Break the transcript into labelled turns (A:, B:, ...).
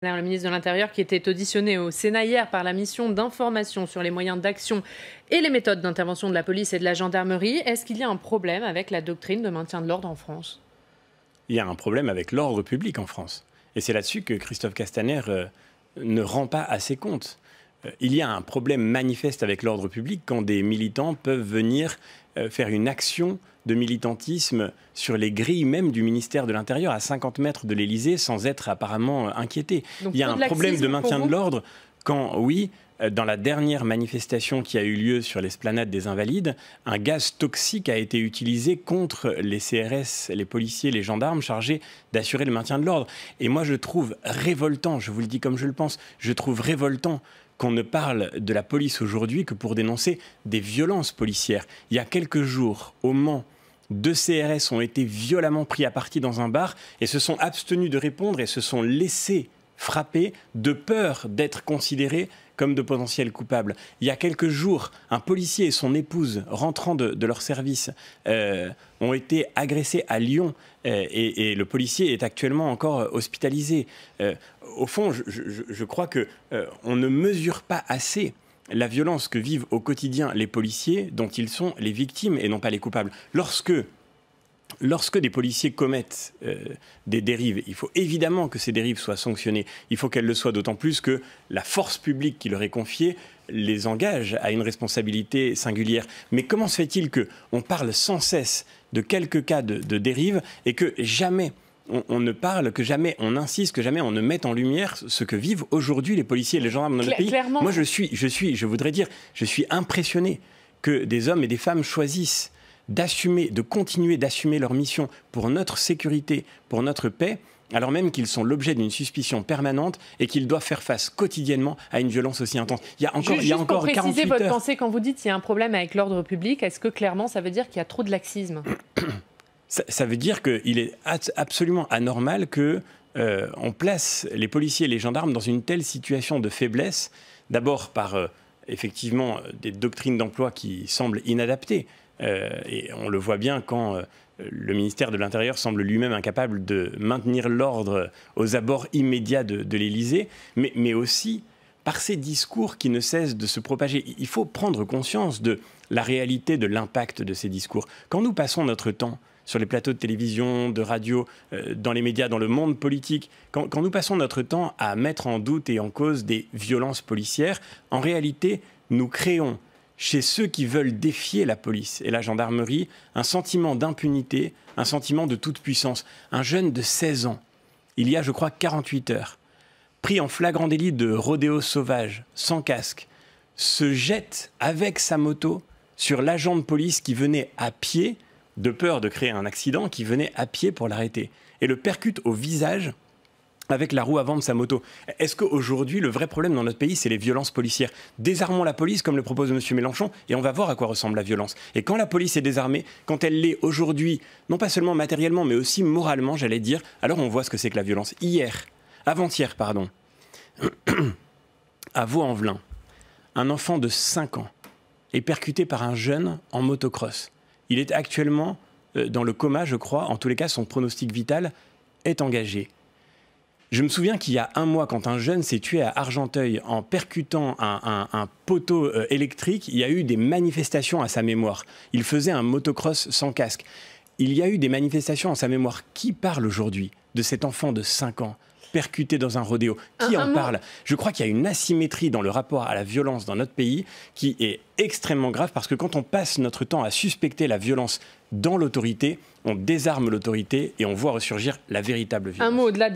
A: Le ministre de l'Intérieur qui était auditionné au Sénat hier par la mission d'information sur les moyens d'action et les méthodes d'intervention de la police et de la gendarmerie. Est-ce qu'il y a un problème avec la doctrine de maintien de l'ordre en France?
B: Il y a un problème avec l'ordre public en France. Et c'est là-dessus que Christophe Castaner ne rend pas assez compte. Il y a un problème manifeste avec l'ordre public quand des militants peuvent venir faire une action de militantisme sur les grilles même du ministère de l'Intérieur à 50 mètres de l'Élysée sans être apparemment inquiétés.
A: Donc,
B: il y a un problème de maintien de l'ordre quand, oui, dans la dernière manifestation qui a eu lieu sur l'esplanade des Invalides, un gaz toxique a été utilisé contre les CRS, les policiers, les gendarmes chargés d'assurer le maintien de l'ordre. Et moi, je trouve révoltant, je vous le dis comme je le pense, je trouve révoltant qu'on ne parle de la police aujourd'hui que pour dénoncer des violences policières. Il y a quelques jours, au Mans, 2 CRS ont été violemment pris à partie dans un bar et se sont abstenus de répondre et se sont laissés frapper de peur d'être considérés comme de potentiels coupables. Il y a quelques jours, un policier et son épouse, rentrant de leur service, ont été agressés à Lyon et le policier est actuellement encore hospitalisé. Au fond, je crois qu'on ne mesure pas assez la violence que vivent au quotidien les policiers dont ils sont les victimes et non pas les coupables. Lorsque des policiers commettent des dérives, il faut évidemment que ces dérives soient sanctionnées. Il faut qu'elles le soient d'autant plus que la force publique qui leur est confiée les engage à une responsabilité singulière. Mais comment se fait-il qu'on parle sans cesse de quelques cas de dérive et que jamais on ne parle, que jamais on insiste, que jamais on ne met en lumière ce que vivent aujourd'hui les policiers et les gendarmes dans notre pays? Moi, je voudrais dire, je suis impressionné que des hommes et des femmes choisissent de continuer d'assumer leur mission pour notre sécurité, pour notre paix, alors même qu'ils sont l'objet d'une suspicion permanente et qu'ils doivent faire face quotidiennement à une violence aussi intense. Il y a encore 48 heures.
A: Pour préciser votre pensée, quand vous dites qu'il y a un problème avec l'ordre public, est-ce que clairement ça veut dire qu'il y a trop de laxisme?
B: Ça veut dire qu'il est absolument anormal qu'on place les policiers et les gendarmes dans une telle situation de faiblesse, d'abord par effectivement des doctrines d'emploi qui semblent inadaptées. Et on le voit bien quand le ministère de l'Intérieur semble lui-même incapable de maintenir l'ordre aux abords immédiats de l'Élysée, mais aussi par ces discours qui ne cessent de se propager. Il faut prendre conscience de la réalité de l'impact de ces discours. Quand nous passons notre temps sur les plateaux de télévision, de radio, dans les médias, dans le monde politique, quand nous passons notre temps à mettre en doute et en cause des violences policières, en réalité, nous créons chez ceux qui veulent défier la police et la gendarmerie un sentiment d'impunité, un sentiment de toute puissance. Un jeune de 16 ans, il y a, je crois, 48 heures, pris en flagrant délit de rodéo sauvage, sans casque, se jette avec sa moto sur l'agent de police qui venait à pied, de peur de créer un accident, qui venait à pied pour l'arrêter, et le percute au visage avec la roue avant de sa moto. Est-ce qu'aujourd'hui, le vrai problème dans notre pays, c'est les violences policières? Désarmons la police, comme le propose M. Mélenchon, et on va voir à quoi ressemble la violence. Et quand la police est désarmée, quand elle l'est aujourd'hui, non pas seulement matériellement, mais aussi moralement, j'allais dire, alors on voit ce que c'est que la violence. Avant-hier, à Vaux-en-Velin, un enfant de 5 ans est percuté par un jeune en motocross. Il est actuellement dans le coma, je crois. En tous les cas, son pronostic vital est engagé. Je me souviens qu'il y a un mois, quand un jeune s'est tué à Argenteuil en percutant un poteau électrique, il y a eu des manifestations à sa mémoire. Il faisait un motocross sans casque. Il y a eu des manifestations à sa mémoire. Qui parle aujourd'hui de cet enfant de 5 ans percuté dans un rodéo? Qui en parle? Je crois qu'il y a une asymétrie dans le rapport à la violence dans notre pays qui est extrêmement grave, parce que quand on passe notre temps à suspecter la violence dans l'autorité, on désarme l'autorité et on voit ressurgir la véritable violence.
A: Un mot au-delà